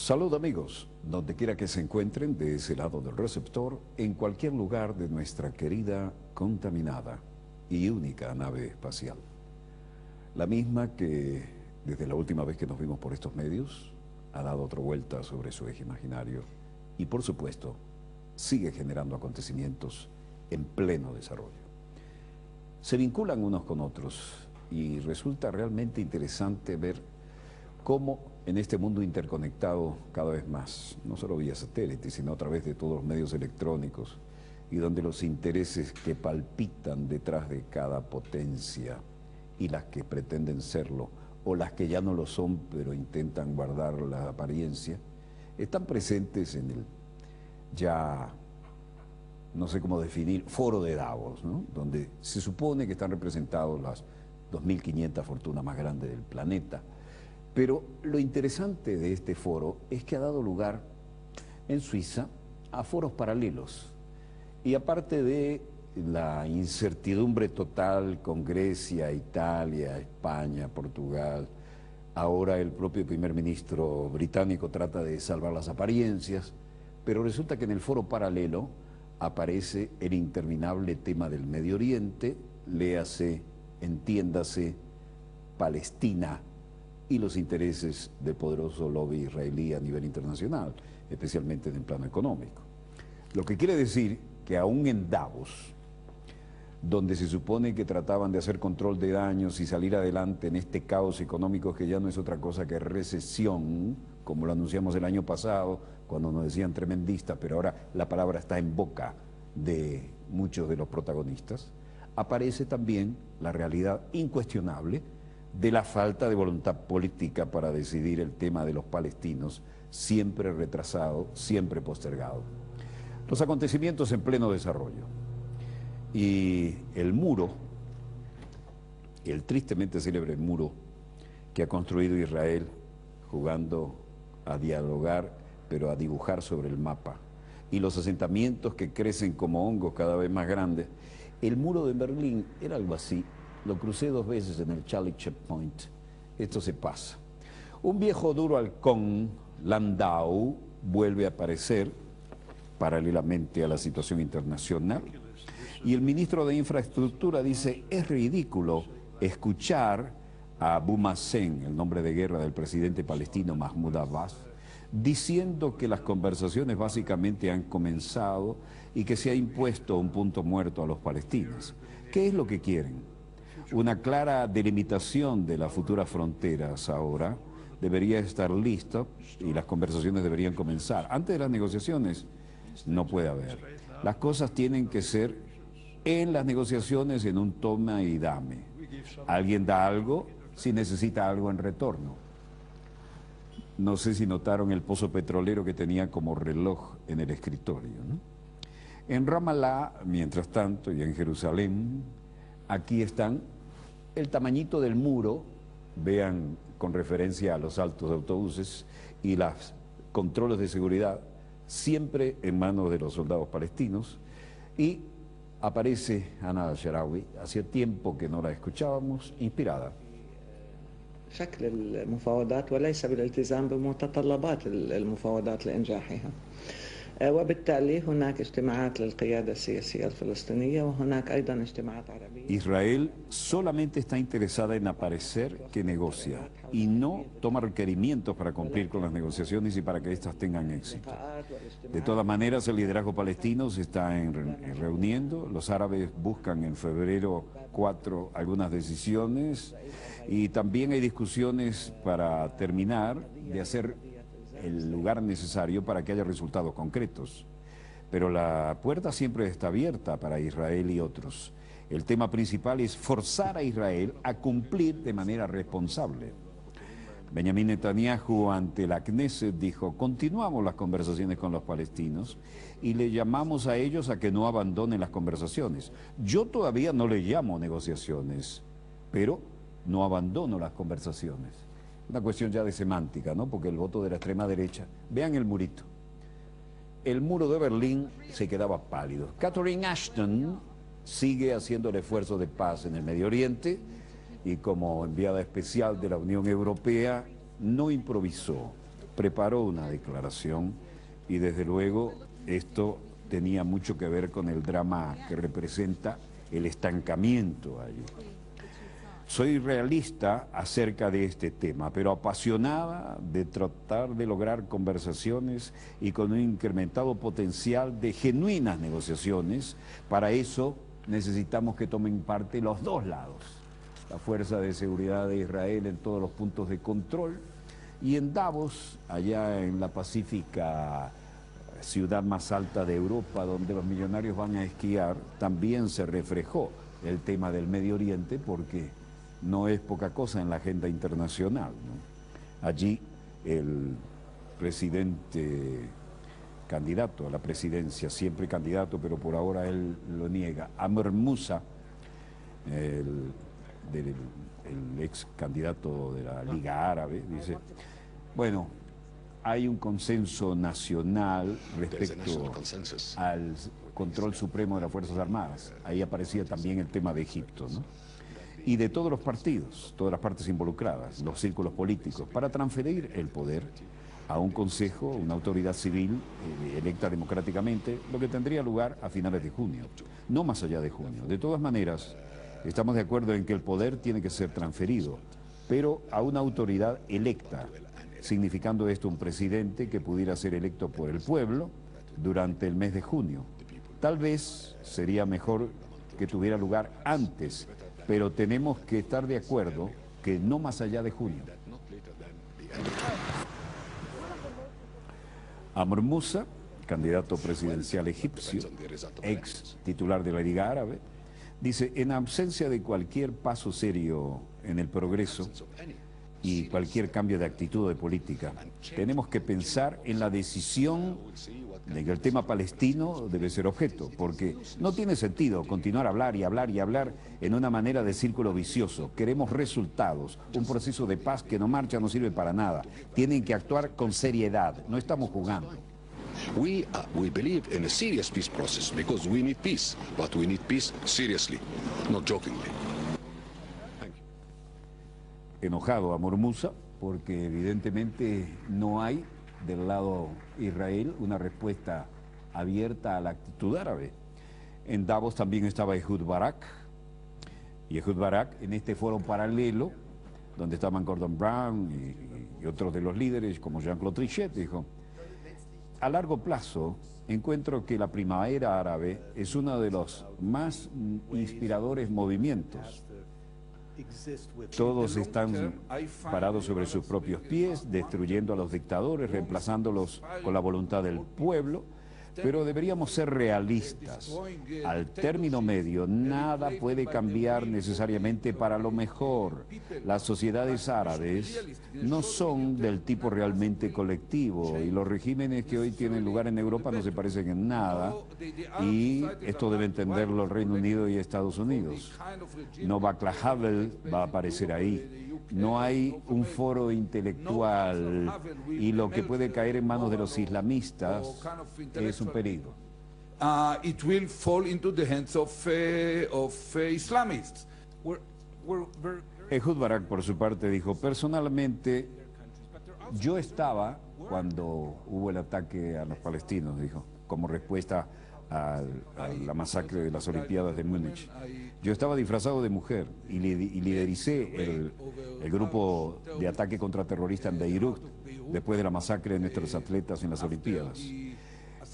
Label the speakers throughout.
Speaker 1: Salud amigos, donde quiera que se encuentren de ese lado del receptor, en cualquier lugar de nuestra querida, contaminada y única nave espacial. La misma que, desde la última vez que nos vimos por estos medios, ha dado otra vuelta sobre su eje imaginario y, por supuesto, sigue generando acontecimientos en pleno desarrollo. Se vinculan unos con otros y resulta realmente interesante ver cómo en este mundo interconectado cada vez más, no solo vía satélite, sino a través de todos los medios electrónicos, y donde los intereses que palpitan detrás de cada potencia y las que pretenden serlo, o las que ya no lo son pero intentan guardar la apariencia, están presentes en el ya, no sé cómo definir, foro de Davos, ¿no? Donde se supone que están representados las 2.500 fortunas más grandes del planeta. Pero lo interesante de este foro es que ha dado lugar en Suiza a foros paralelos. Y aparte de la incertidumbre total con Grecia, Italia, España, Portugal, ahora el propio primer ministro británico trata de salvar las apariencias, pero resulta que en el foro paralelo aparece el interminable tema del Medio Oriente, léase, entiéndase, Palestina, y los intereses del poderoso lobby israelí a nivel internacional, especialmente en el plano económico. Lo que quiere decir que aún en Davos, donde se supone que trataban de hacer control de daños y salir adelante en este caos económico que ya no es otra cosa que recesión, como lo anunciamos el año pasado, cuando nos decían tremendistas, pero ahora la palabra está en boca de muchos de los protagonistas, aparece también la realidad incuestionable de la falta de voluntad política para decidir el tema de los palestinos, siempre retrasado, siempre postergado. Los acontecimientos en pleno desarrollo. Y el muro, el tristemente célebre muro que ha construido Israel, jugando a dialogar, pero a dibujar sobre el mapa, y los asentamientos que crecen como hongos cada vez más grandes. El muro de Berlín era algo así. Lo crucé 2 veces en el Charlie Checkpoint. Esto se pasa. Un viejo duro halcón, Landau, vuelve a aparecer paralelamente a la situación internacional. Y el ministro de Infraestructura dice, es ridículo escuchar a Abu Mazen, el nombre de guerra del presidente palestino Mahmoud Abbas, diciendo que las conversaciones básicamente han comenzado y que se ha impuesto un punto muerto a los palestinos. ¿Qué es lo que quieren? Una clara delimitación de las futuras fronteras ahora debería estar lista y las conversaciones deberían comenzar. Antes de las negociaciones no puede haber. Las cosas tienen que ser en las negociaciones en un toma y dame. Alguien da algo si necesita algo en retorno. No sé si notaron el pozo petrolero que tenía como reloj en el escritorio, ¿no? En Ramallah, mientras tanto, y en Jerusalén, aquí están el tamañito del muro, vean con referencia a los altos de autobuses y los controles de seguridad, siempre en manos de los soldados palestinos, y aparece Ana al-Sharawi, hacía tiempo que no la escuchábamos, inspirada.
Speaker 2: شكل المفاوضات وليس بالالتزام بمتطلبات المفاوضات لإنجاحها. وبالتالي هناك اجتماعات للقيادة السياسية الفلسطينية وهناك أيضا اجتماعات عربية.
Speaker 1: Israel solamente está interesada en aparecer que negocia y no toma requerimientos para cumplir con las negociaciones y para que éstas tengan éxito. De todas maneras, el liderazgo palestino se está reuniendo, los árabes buscan en febrero 4 algunas decisiones y también hay discusiones para terminar de hacer el lugar necesario para que haya resultados concretos. Pero la puerta siempre está abierta para Israel y otros. El tema principal es forzar a Israel a cumplir de manera responsable. Benjamin Netanyahu ante la Knesset dijo, continuamos las conversaciones con los palestinos y le llamamos a ellos a que no abandonen las conversaciones. Yo todavía no le llamo negociaciones, pero no abandono las conversaciones. Una cuestión ya de semántica, ¿no? Porque el voto de la extrema derecha, vean el murito. El muro de Berlín se quedaba pálido. Catherine Ashton sigue haciendo el esfuerzo de paz en el Medio Oriente y como enviada especial de la Unión Europea no improvisó. preparó una declaración y desde luego esto tenía mucho que ver con el drama que representa el estancamiento allí. Soy realista acerca de este tema, pero apasionada de tratar de lograr conversaciones y con un incrementado potencial de genuinas negociaciones. Para eso necesitamos que tomen parte los dos lados. La Fuerza de Seguridad de Israel en todos los puntos de control y en Davos, allá en la pacífica ciudad más alta de Europa, donde los millonarios van a esquiar, también se reflejó el tema del Medio Oriente porque no es poca cosa en la agenda internacional, ¿no? Allí el presidente candidato a la presidencia, siempre candidato, pero por ahora él lo niega, Amr Moussa, el ex candidato de la Liga Árabe, dice, bueno, hay un consenso nacional respecto al control supremo de las Fuerzas Armadas. Ahí aparecía también el tema de Egipto, ¿no? Y de todos los partidos, todas las partes involucradas, los círculos políticos, para transferir el poder a un consejo, una autoridad civil electa democráticamente, lo que tendría lugar a finales de junio, no más allá de junio. De todas maneras, estamos de acuerdo en que el poder tiene que ser transferido, pero a una autoridad electa, significando esto un presidente que pudiera ser electo por el pueblo durante el mes de junio. Tal vez sería mejor que tuviera lugar antes, pero tenemos que estar de acuerdo que no más allá de junio. Amr Moussa, candidato presidencial egipcio, ex titular de la Liga Árabe, dice, en ausencia de cualquier paso serio en el progreso y cualquier cambio de actitud de política, tenemos que pensar en la decisión de que el tema palestino debe ser objeto, porque no tiene sentido continuar a hablar y hablar y hablar en una manera de círculo vicioso. Queremos resultados, un proceso de paz que no marcha, no sirve para nada. Tienen que actuar con seriedad, no estamos jugando.
Speaker 3: We believe in a serious peace process because we need peace, but we need peace seriously, not jokingly.
Speaker 1: Enojado Amr Moussa porque evidentemente no hay del lado Israel una respuesta abierta a la actitud árabe. En Davos también estaba Ehud Barak, y Ehud Barak en este foro paralelo, donde estaban Gordon Brown y otros de los líderes como Jean-Claude Trichet, dijo, a largo plazo encuentro que la primavera árabe es uno de los más inspiradores movimientos. Todos están parados sobre sus propios pies, destruyendo a los dictadores, reemplazándolos con la voluntad del pueblo, pero deberíamos ser realistas. Al término medio, nada puede cambiar necesariamente para lo mejor. Las sociedades árabes no son del tipo realmente colectivo y los regímenes que hoy tienen lugar en Europa no se parecen en nada, y esto debe entenderlo el Reino Unido y Estados Unidos. No Václav Havel va a aparecer ahí. No hay un foro intelectual y lo que puede caer en manos de los islamistas es un peligro.
Speaker 4: It will fall into the hands of Islamists.
Speaker 1: Ehud Barak, por su parte, dijo, personalmente, yo estaba cuando hubo el ataque a los palestinos, dijo, como respuesta a la masacre de las Olimpiadas de Múnich. Yo estaba disfrazado de mujer y lidericé el grupo de ataque contraterrorista en Beirut después de la masacre de nuestros atletas en las Olimpiadas.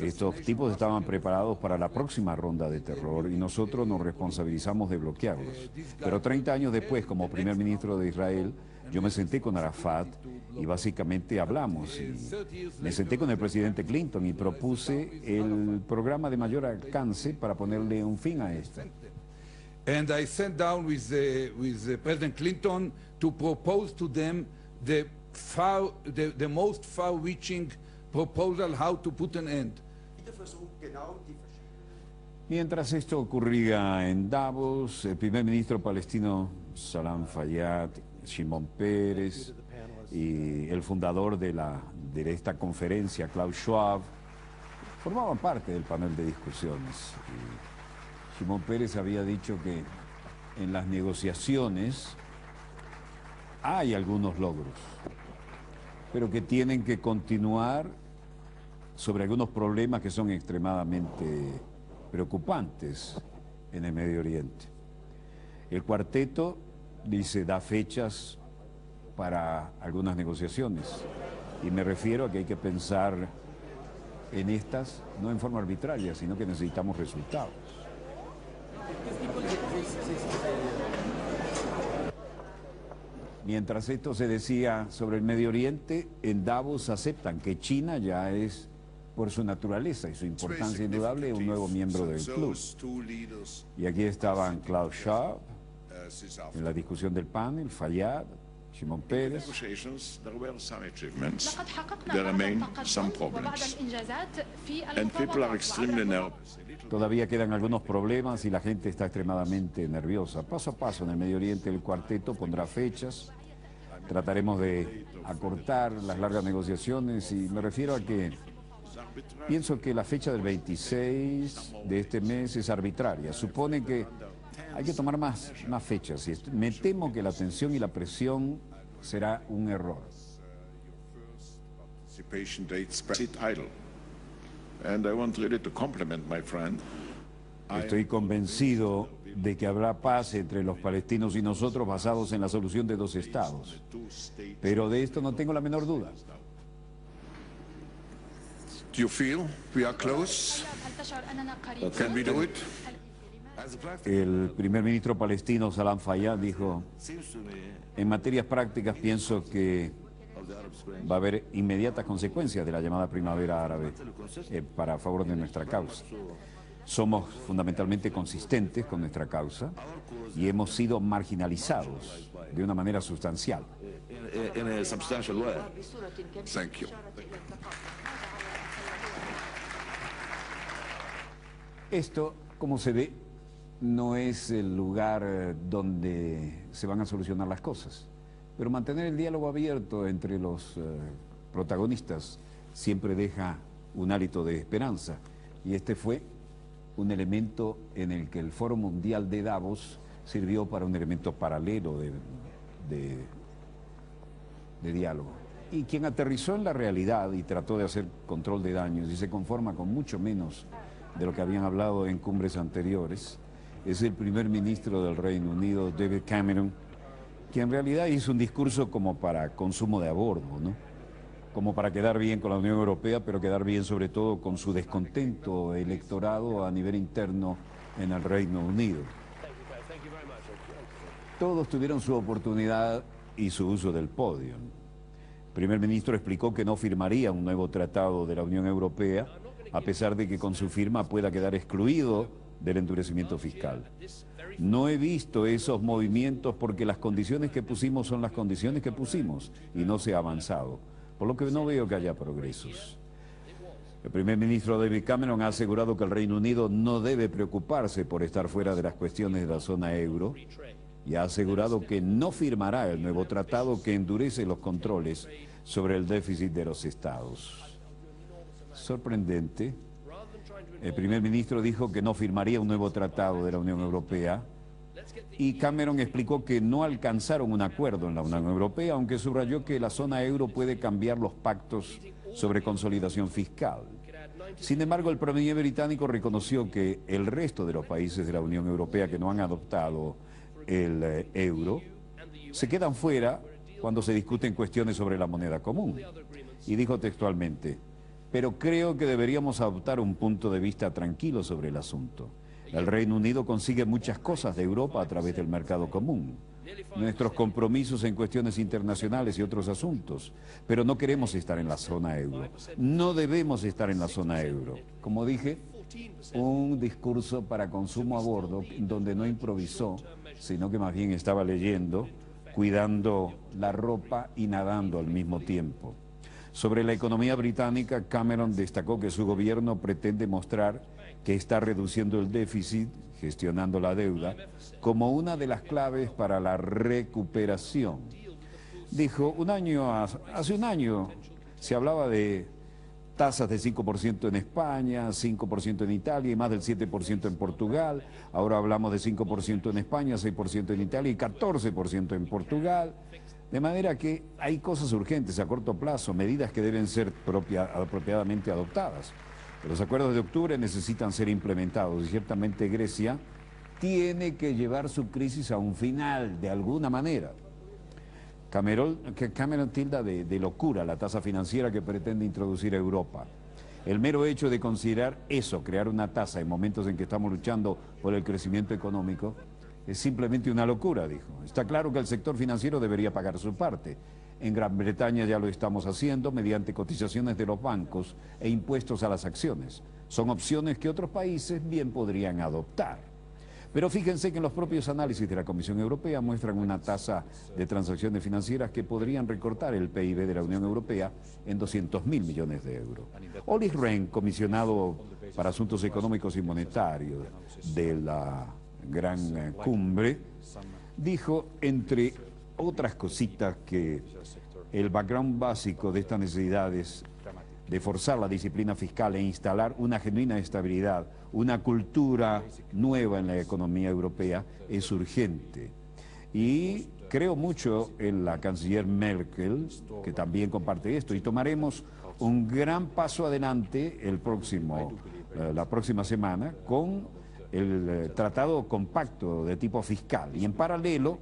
Speaker 1: Estos tipos estaban preparados para la próxima ronda de terror y nosotros nos responsabilizamos de bloquearlos. Pero 30 años después, como primer ministro de Israel, yo me senté con Arafat y básicamente hablamos. Y me senté con el presidente Clinton y propuse el programa de mayor alcance para ponerle un fin a esto.
Speaker 4: And I sat down with President Clinton to propose to them the most far-reaching proposal how to put an end.
Speaker 1: Mientras esto ocurría en Davos, el primer ministro palestino Salam Fayyad, Shimon Peres y el fundador de esta conferencia, Klaus Schwab, formaban parte del panel de discusiones. Y Shimon Peres había dicho que en las negociaciones hay algunos logros, pero que tienen que continuar sobre algunos problemas que son extremadamente preocupantes en el Medio Oriente. El cuarteto, dice, da fechas para algunas negociaciones, y me refiero a que hay que pensar en estas, no en forma arbitraria, sino que necesitamos resultados. Mientras esto se decía sobre el Medio Oriente, en Davos aceptan que China ya es, por su naturaleza y su importancia indudable, un nuevo miembro del club. Y aquí estaban Klaus Schwab, en la discusión del panel, Fayyad, Shimon Peres.
Speaker 5: There remain some problems. And people are extremely nervous.
Speaker 1: Todavía quedan algunos problemas y la gente está extremadamente nerviosa. Paso a paso en el Medio Oriente el cuarteto pondrá fechas. Trataremos de acortar las largas negociaciones, y me refiero a que pienso que la fecha del 26 de este mes es arbitraria. Supone que hay que tomar más fechas. Y me temo que la tensión y la presión será un error. Estoy convencido de que habrá paz entre los palestinos y nosotros basados en la solución de dos estados. Pero de esto no tengo la menor duda.
Speaker 5: Do you feel we are close? Can we do it?
Speaker 1: El primer ministro palestino Salam Fayyad dijo: en materias prácticas pienso que va a haber inmediatas consecuencias de la llamada primavera árabe para favor de nuestra causa. Somos fundamentalmente consistentes con nuestra causa y hemos sido marginalizados de una manera sustancial.
Speaker 5: Thank you.
Speaker 1: Esto, como se ve, no es el lugar donde se van a solucionar las cosas, pero mantener el diálogo abierto entre los protagonistas siempre deja un hálito de esperanza, y este fue un elemento en el que el Foro Mundial de Davos sirvió para un elemento paralelo de diálogo. Y quien aterrizó en la realidad y trató de hacer control de daños y se conforma con mucho menos de lo que habían hablado en cumbres anteriores, es el primer ministro del Reino Unido, David Cameron, que en realidad hizo un discurso como para consumo de a bordo, ¿no? Como para quedar bien con la Unión Europea, pero quedar bien sobre todo con su descontento electorado a nivel interno en el Reino Unido. Todos tuvieron su oportunidad y su uso del podio. El primer ministro explicó que no firmaría un nuevo tratado de la Unión Europea, a pesar de que con su firma pueda quedar excluido del endurecimiento fiscal. No he visto esos movimientos porque las condiciones que pusimos son las condiciones que pusimos y no se ha avanzado, por lo que no veo que haya progresos. El primer ministro David Cameron ha asegurado que el Reino Unido no debe preocuparse por estar fuera de las cuestiones de la zona euro, y ha asegurado que no firmará el nuevo tratado que endurece los controles sobre el déficit de los estados. Sorprendente. El primer ministro dijo que no firmaría un nuevo tratado de la Unión Europea, y Cameron explicó que no alcanzaron un acuerdo en la Unión Europea, aunque subrayó que la zona euro puede cambiar los pactos sobre consolidación fiscal. Sin embargo, el premier británico reconoció que el resto de los países de la Unión Europea que no han adoptado el euro se quedan fuera cuando se discuten cuestiones sobre la moneda común. Y dijo textualmente: pero creo que deberíamos adoptar un punto de vista tranquilo sobre el asunto. El Reino Unido consigue muchas cosas de Europa a través del mercado común, nuestros compromisos en cuestiones internacionales y otros asuntos, pero no queremos estar en la zona euro. No debemos estar en la zona euro. Como dije, un discurso para consumo a bordo, donde no improvisó, sino que más bien estaba leyendo, cuidando la ropa y nadando al mismo tiempo. Sobre la economía británica, Cameron destacó que su gobierno pretende mostrar que está reduciendo el déficit, gestionando la deuda, como una de las claves para la recuperación. Dijo, hace un año se hablaba de tasas de 5% en España, 5% en Italia y más del 7% en Portugal. Ahora hablamos de 5% en España, 6% en Italia y 14% en Portugal. De manera que hay cosas urgentes a corto plazo, medidas que deben ser apropiadamente adoptadas. Los acuerdos de octubre necesitan ser implementados y ciertamente Grecia tiene que llevar su crisis a un final de alguna manera. Cameron tilda de locura la tasa financiera que pretende introducir Europa. El mero hecho de considerar eso, crear una tasa en momentos en que estamos luchando por el crecimiento económico, es simplemente una locura, dijo. Está claro que el sector financiero debería pagar su parte. En Gran Bretaña ya lo estamos haciendo mediante cotizaciones de los bancos e impuestos a las acciones. Son opciones que otros países bien podrían adoptar. Pero fíjense que en los propios análisis de la Comisión Europea muestran una tasa de transacciones financieras que podrían recortar el PIB de la Unión Europea en 200.000 millones de euros. Olli Rehn, comisionado para Asuntos Económicos y Monetarios de la Gran Cumbre, dijo, entre otras cositas, que el background básico de estas necesidades de forzar la disciplina fiscal e instalar una genuina estabilidad, una cultura nueva en la economía europea, es urgente. Y creo mucho en la canciller Merkel, que también comparte esto, y tomaremos un gran paso adelante la próxima semana con el tratado compacto de tipo fiscal. Y en paralelo,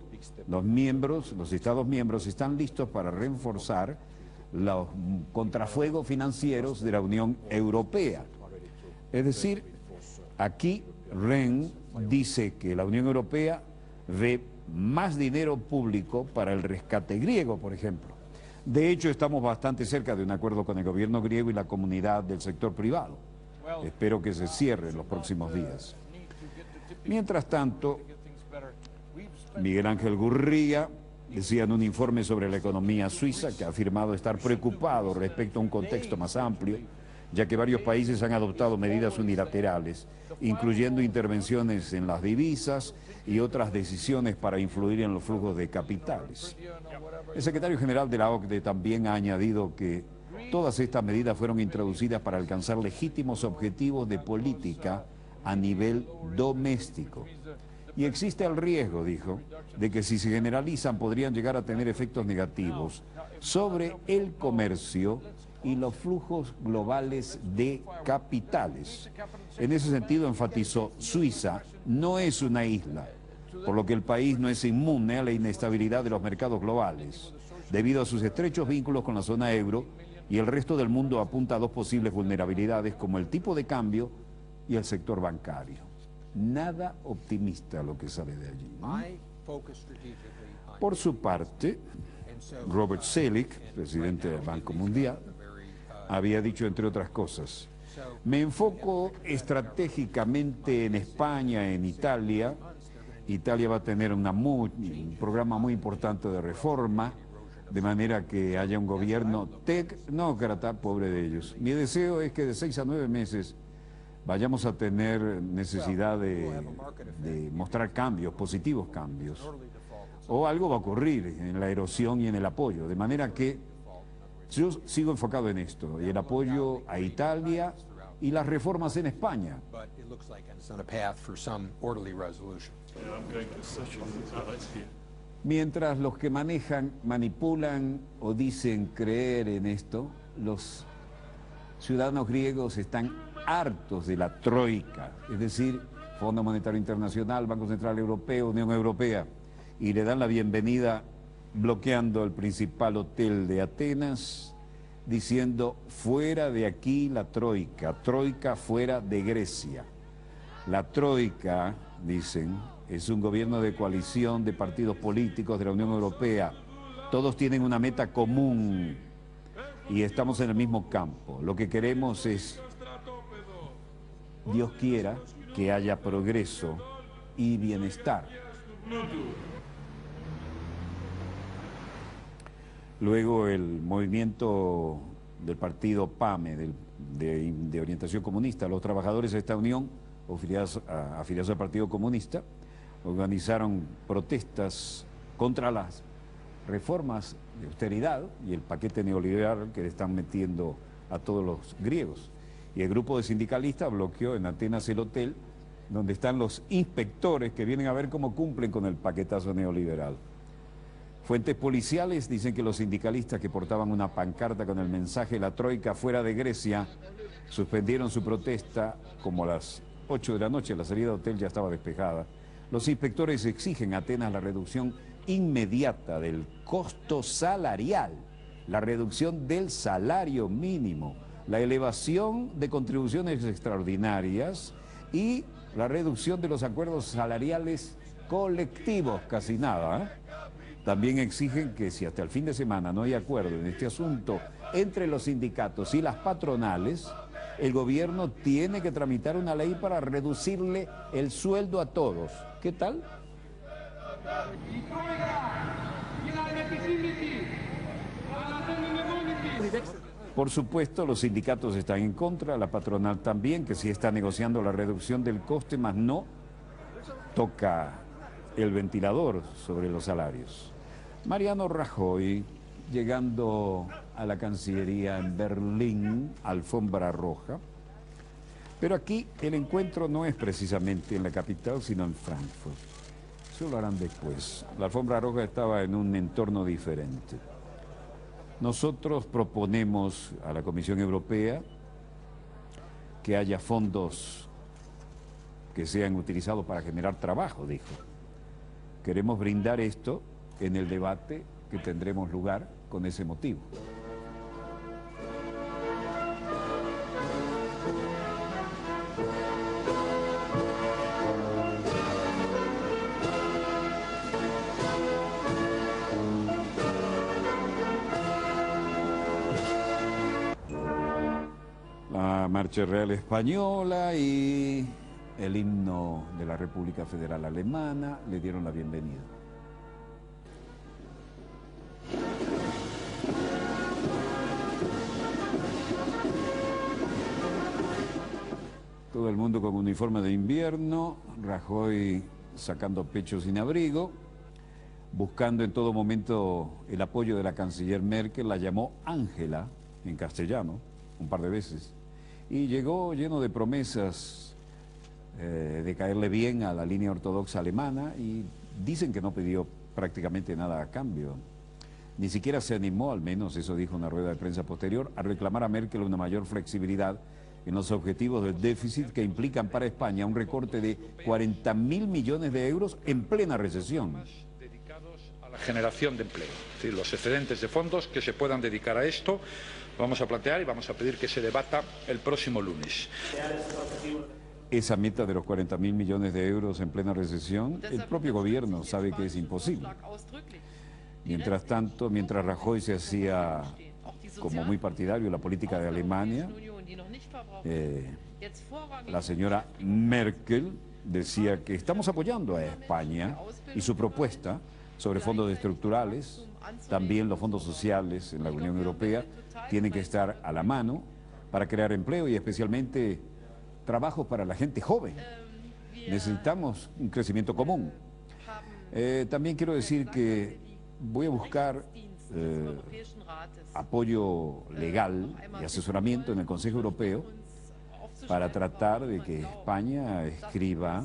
Speaker 1: los Estados miembros están listos para reforzar los contrafuegos financieros de la Unión Europea. Es decir, aquí Rehn dice que la Unión Europea ve más dinero público para el rescate griego, por ejemplo. De hecho, estamos bastante cerca de un acuerdo con el gobierno griego y la comunidad del sector privado. Espero que se cierre en los próximos días. Mientras tanto, Miguel Ángel Gurría decía en un informe sobre la economía suiza que ha afirmado estar preocupado respecto a un contexto más amplio, ya que varios países han adoptado medidas unilaterales, incluyendo intervenciones en las divisas y otras decisiones para influir en los flujos de capitales. El secretario general de la OCDE también ha añadido que todas estas medidas fueron introducidas para alcanzar legítimos objetivos de política a nivel doméstico. Y existe el riesgo, dijo, de que si se generalizan podrían llegar a tener efectos negativos sobre el comercio y los flujos globales de capitales. En ese sentido, enfatizó, Suiza no es una isla, por lo que el país no es inmune a la inestabilidad de los mercados globales, debido a sus estrechos vínculos con la zona euro, y el resto del mundo apunta a dos posibles vulnerabilidades como el tipo de cambio y el sector bancario. Nada optimista lo que sale de allí, ¿no? Por su parte, Robert Selig, presidente del Banco Mundial, había dicho, entre otras cosas, me enfoco estratégicamente en España, en Italia. Italia va a tener un programa muy importante de reforma, de manera que haya un gobierno tecnócrata, pobre de ellos. Mi deseo es que de 6 a 9 meses vayamos a tener necesidad de mostrar cambios, positivos cambios. O algo va a ocurrir en la erosión y en el apoyo, de manera que yo sigo enfocado en esto, y el apoyo a Italia y las reformas en España. Mientras los que manejan, manipulan o dicen creer en esto, los ciudadanos griegos están hartos de la troika, es decir, Fondo Monetario Internacional, Banco Central Europeo, Unión Europea, y le dan la bienvenida bloqueando el principal hotel de Atenas, diciendo fuera de aquí la troika, troika fuera de Grecia. La troika, dicen, es un gobierno de coalición de partidos políticos de la Unión Europea. Todos tienen una meta común y estamos en el mismo campo. Lo que queremos es, Dios quiera, que haya progreso y bienestar. Luego el movimiento del partido PAME, de orientación comunista, los trabajadores de esta unión, afiliados al Partido Comunista, organizaron protestas contra las reformas de austeridad y el paquete neoliberal que le están metiendo a todos los griegos. Y el grupo de sindicalistas bloqueó en Atenas el hotel donde están los inspectores que vienen a ver cómo cumplen con el paquetazo neoliberal. Fuentes policiales dicen que los sindicalistas que portaban una pancarta con el mensaje "La Troika fuera de Grecia" suspendieron su protesta como a las 8 de la noche. La salida del hotel ya estaba despejada. Los inspectores exigen a Atenas la reducción inmediata del costo salarial, la reducción del salario mínimo, la elevación de contribuciones extraordinarias y la reducción de los acuerdos salariales colectivos, casi nada, ¿eh? También exigen que si hasta el fin de semana no hay acuerdo en este asunto entre los sindicatos y las patronales, el gobierno tiene que tramitar una ley para reducirle el sueldo a todos. ¿Qué tal? Por supuesto, los sindicatos están en contra, la patronal también, que sí está negociando la reducción del coste, mas no toca el ventilador sobre los salarios. Mariano Rajoy, llegando a la Cancillería en Berlín, alfombra roja. Pero aquí el encuentro no es precisamente en la capital, sino en Frankfurt. Eso lo harán después. La alfombra roja estaba en un entorno diferente. Nosotros proponemos a la Comisión Europea que haya fondos que sean utilizados para generar trabajo, dijo. Queremos brindar esto en el debate que tendremos lugar con ese motivo. La Marcha Real Española y el himno de la República Federal Alemana le dieron la bienvenida. Todo el mundo con uniforme de invierno, Rajoy sacando pecho sin abrigo, buscando en todo momento el apoyo de la canciller Merkel. La llamó Ángela en castellano un par de veces y llegó lleno de promesas de caerle bien a la línea ortodoxa alemana, y dicen que no pidió prácticamente nada a cambio. Ni siquiera se animó, al menos eso dijo en una rueda de prensa posterior, a reclamar a Merkel una mayor flexibilidad en los objetivos del déficit que implican para España un recorte de 40.000 millones de euros en plena recesión.
Speaker 6: Dedicados a la generación de empleo, es decir, los excedentes de fondos que se puedan dedicar a esto, lo vamos a plantear y vamos a pedir que se debata el próximo lunes.
Speaker 1: Esa meta de los 40.000 millones de euros en plena recesión, el propio gobierno sabe que es imposible. Mientras tanto, mientras Rajoy se hacía como muy partidario de la política de Alemania, la señora Merkel decía que estamos apoyando a España y su propuesta sobre fondos estructurales, también los fondos sociales en la Unión Europea, tienen que estar a la mano para crear empleo y especialmente trabajos para la gente joven. Necesitamos un crecimiento común. También quiero decir que voy a buscar apoyo legal y asesoramiento en el Consejo Europeo para tratar de que España escriba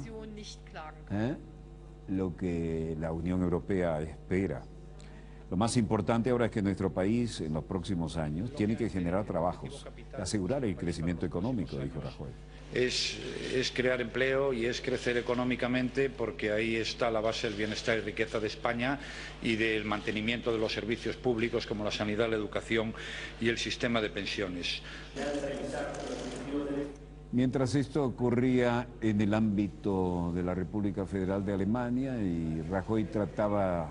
Speaker 1: lo que la Unión Europea espera. Lo más importante ahora es que nuestro país en los próximos años tiene que generar trabajos, asegurar el crecimiento económico, dijo Rajoy.
Speaker 6: Es crear empleo y es crecer económicamente, porque ahí está la base del bienestar y riqueza de España y del mantenimiento de los servicios públicos como la sanidad, la educación y el sistema de pensiones.
Speaker 1: Mientras esto ocurría en el ámbito de la República Federal de Alemania y Rajoy trataba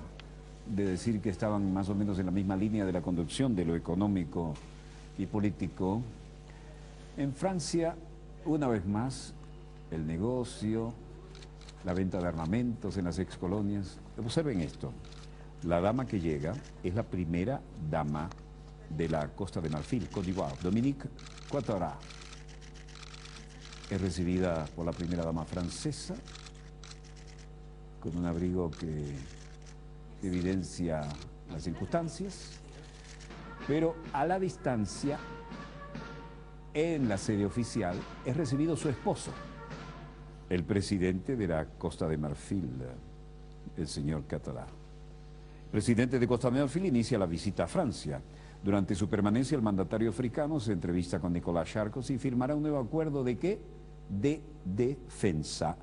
Speaker 1: de decir que estaban más o menos en la misma línea de la conducción de lo económico y político, en Francia, una vez más, el negocio, la venta de armamentos en las excolonias. Observen esto, la dama que llega es la primera dama de la Costa de Marfil, Côte d'Ivoire, Dominique Quattara. Es recibida por la primera dama francesa, con un abrigo que evidencia las circunstancias, pero a la distancia, en la sede oficial, es recibido su esposo, el presidente de la Costa de Marfil, el señor Quattara. presidente de Costa de Marfil inicia la visita a Francia. Durante su permanencia, el mandatario africano se entrevista con Nicolas Sarkozy y firmará un nuevo acuerdo ¿de qué? De defensa.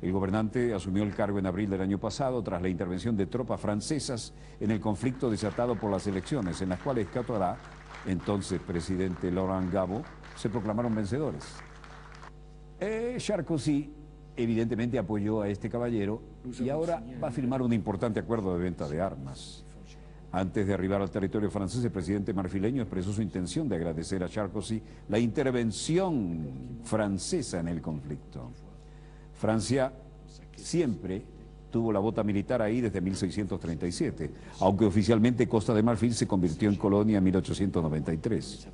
Speaker 1: El gobernante asumió el cargo en abril del año pasado tras la intervención de tropas francesas en el conflicto desatado por las elecciones, en las cuales Ouattara, entonces presidente Laurent Gbagbo, se proclamaron vencedores. Sarkozy evidentemente apoyó a este caballero y ahora va a firmar un importante acuerdo de venta de armas. Antes de arribar al territorio francés, el presidente marfileño expresó su intención de agradecer a Sarkozy la intervención francesa en el conflicto. Francia siempre tuvo la bota militar ahí desde 1637, aunque oficialmente Costa de Marfil se convirtió en colonia en 1893.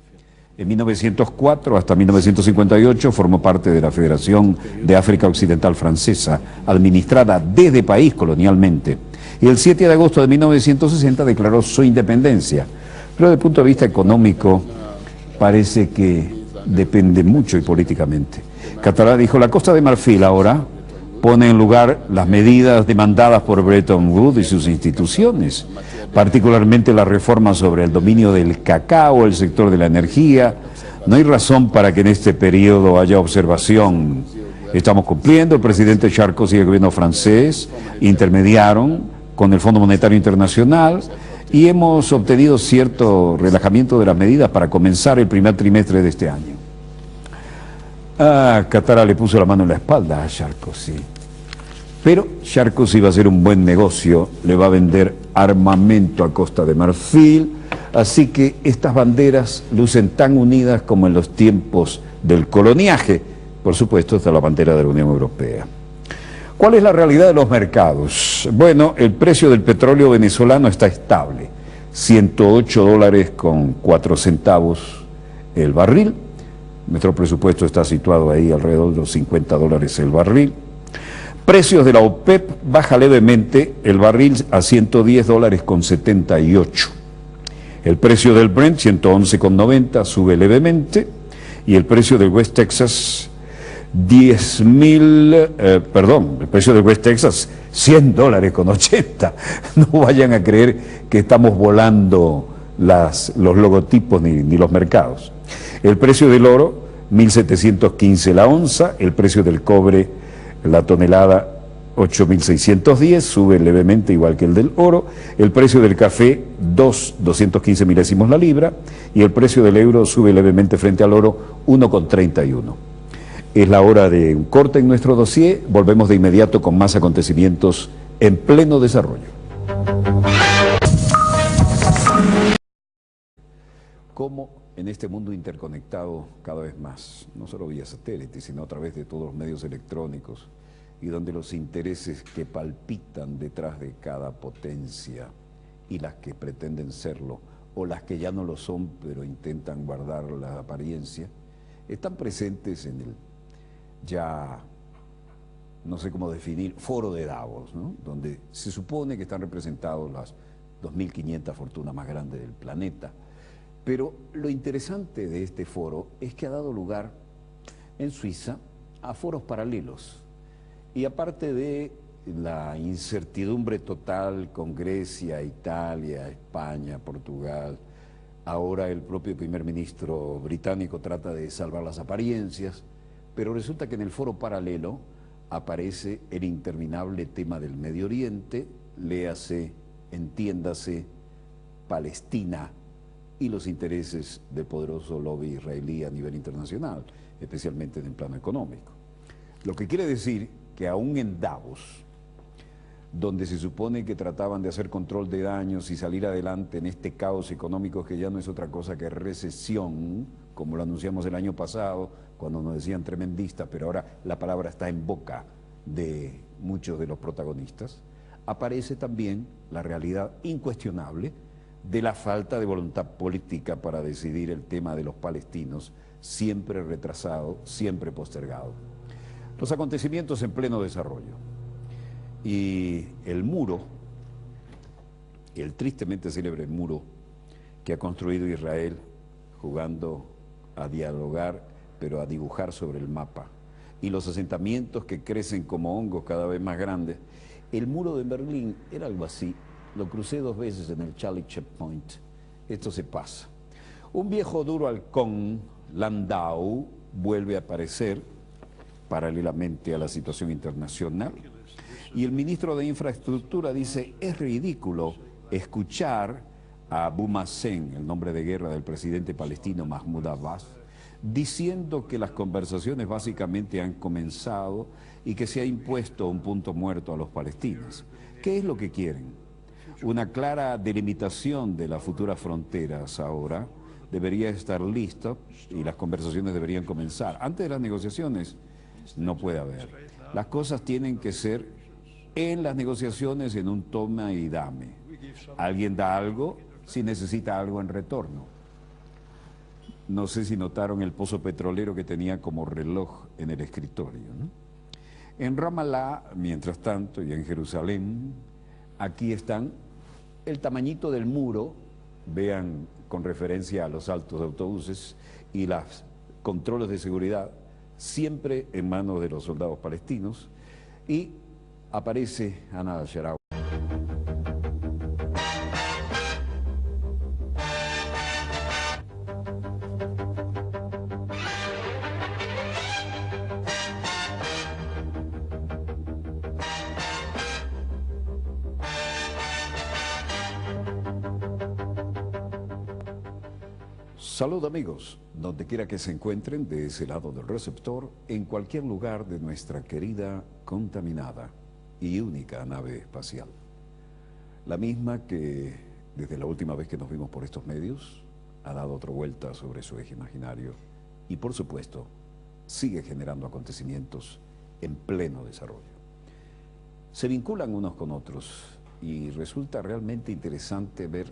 Speaker 1: En 1904 hasta 1958 formó parte de la Federación de África Occidental Francesa, administrada desde país colonialmente. Y el 7 de agosto de 1960 declaró su independencia. Pero desde el punto de vista económico parece que depende mucho y políticamente. Ouattara dijo, la Costa de Marfil ahora pone en lugar las medidas demandadas por Bretton Woods y sus instituciones, particularmente la reforma sobre el dominio del cacao, el sector de la energía. No hay razón para que en este periodo haya observación. Estamos cumpliendo, el presidente Sarkozy y el gobierno francés intermediaron con el Fondo Monetario Internacional y hemos obtenido cierto relajamiento de las medidas para comenzar el primer trimestre de este año. Ouattara le puso la mano en la espalda a Sarkozy. Pero Sarkozy va a hacer un buen negocio, le va a vender armamento a Costa de Marfil, así que estas banderas lucen tan unidas como en los tiempos del coloniaje. Por supuesto, está la bandera de la Unión Europea. ¿Cuál es la realidad de los mercados? Bueno, el precio del petróleo venezolano está estable, $108.04 el barril. Nuestro presupuesto está situado ahí alrededor de los $50 el barril. Precios de la OPEP baja levemente el barril a $110.78. El precio del Brent, 111.90, sube levemente. Y el precio del West Texas, el precio del West Texas, $100.80. No vayan a creer que estamos volando los logotipos ni los mercados. El precio del oro, 1.715 la onza. El precio del cobre, la tonelada, 8.610, sube levemente igual que el del oro. El precio del café, 215 milésimos la libra. Y el precio del euro sube levemente frente al oro, 1,31. Es la hora de un corte en nuestro dossier. Volvemos de inmediato con más acontecimientos en pleno desarrollo. ¿Cómo en este mundo interconectado cada vez más, no solo vía satélite, sino a través de todos los medios electrónicos, y donde los intereses que palpitan detrás de cada potencia y las que pretenden serlo, o las que ya no lo son pero intentan guardar la apariencia, están presentes en el ya, no sé cómo definir, foro de Davos, ¿no? Donde se supone que están representados las 2.500 fortunas más grandes del planeta. Pero lo interesante de este foro es que ha dado lugar en Suiza a foros paralelos. Y aparte de la incertidumbre total con Grecia, Italia, España, Portugal, ahora el propio primer ministro británico trata de salvar las apariencias, pero resulta que en el foro paralelo aparece el interminable tema del Medio Oriente, léase, entiéndase, Palestina, y los intereses del poderoso lobby israelí a nivel internacional, especialmente en el plano económico. Lo que quiere decir que aún en Davos, donde se supone que trataban de hacer control de daños y salir adelante en este caos económico que ya no es otra cosa que recesión, como lo anunciamos el año pasado, cuando nos decían tremendista, pero ahora la palabra está en boca de muchos de los protagonistas, aparece también la realidad incuestionable de la falta de voluntad política para decidir el tema de los palestinos, siempre retrasado, siempre postergado. Los acontecimientos en pleno desarrollo. Y el muro, el tristemente célebre muro que ha construido Israel, jugando a dialogar, pero a dibujar sobre el mapa, y los asentamientos que crecen como hongos cada vez más grandes. El muro de Berlín era algo así lo crucé 2 veces en el Charlie Checkpoint. Esto se pasa. Un viejo duro halcón, Landau, vuelve a aparecer paralelamente a la situación internacional. Y el ministro de Infraestructura dice, es ridículo escuchar a Abu Mazen, el nombre de guerra del presidente palestino Mahmoud Abbas, diciendo que las conversaciones básicamente han comenzado y que se ha impuesto un punto muerto a los palestinos. ¿Qué es lo que quieren? Una clara delimitación de las futuras fronteras ahora debería estar listo y las conversaciones deberían comenzar. Antes de las negociaciones no puede haber. Las cosas tienen que ser en las negociaciones en un toma y dame. Alguien da algo si necesita algo en retorno. No sé si notaron el pozo petrolero que tenía como reloj en el escritorio, ¿no? En Ramallah, mientras tanto, y en Jerusalén, aquí están el tamañito del muro, vean con referencia a los altos de autobuses y los controles de seguridad, siempre en manos de los soldados palestinos, y aparece Ana al-Sharawi. Salud amigos, donde quiera que se encuentren de ese lado del receptor, en cualquier lugar de nuestra querida, contaminada y única nave espacial. La misma que, desde la última vez que nos vimos por estos medios, ha dado otra vuelta sobre su eje imaginario y, por supuesto, sigue generando acontecimientos en pleno desarrollo. Se vinculan unos con otros y resulta realmente interesante ver